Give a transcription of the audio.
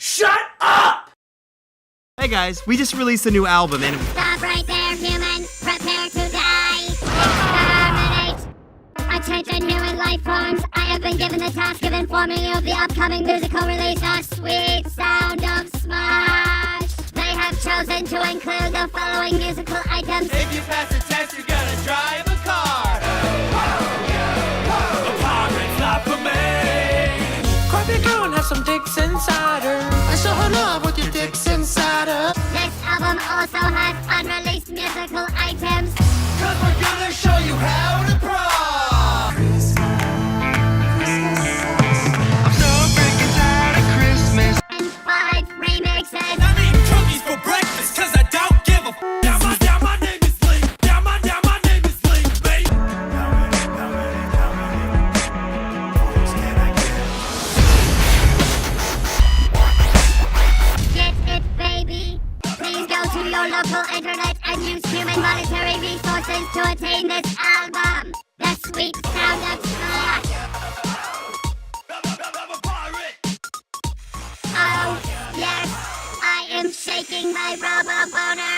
Shut up! Hey guys, we just released a new album and Stop right there, human. Prepare to die. Exterminate. Attention, human life forms. I have been given the task of informing you of the upcoming musical release, The Sweet Sound of Smosh. They have chosen to include the following musical items. If you pass the test, you're gonna drive a car. A pirate's not for me. Grab your girl and have some dicks inside her. I show her love with your dicks inside her. This album also has unreleased musical items. Cause we're gonna show you how to prom. I'm so freaking tired of Christmas. And 5 remixes. I need cookies for breakfast cause I don't give a f***. Down my name is Lee. Down my name is Lee, babe. How many points can I get? Get it, baby. Please go to your local internet and use human monetary resources to attain this album. The Sweet Sound of Smosh. I'm a pirate. Oh, yes. I am shaking my rubber boner.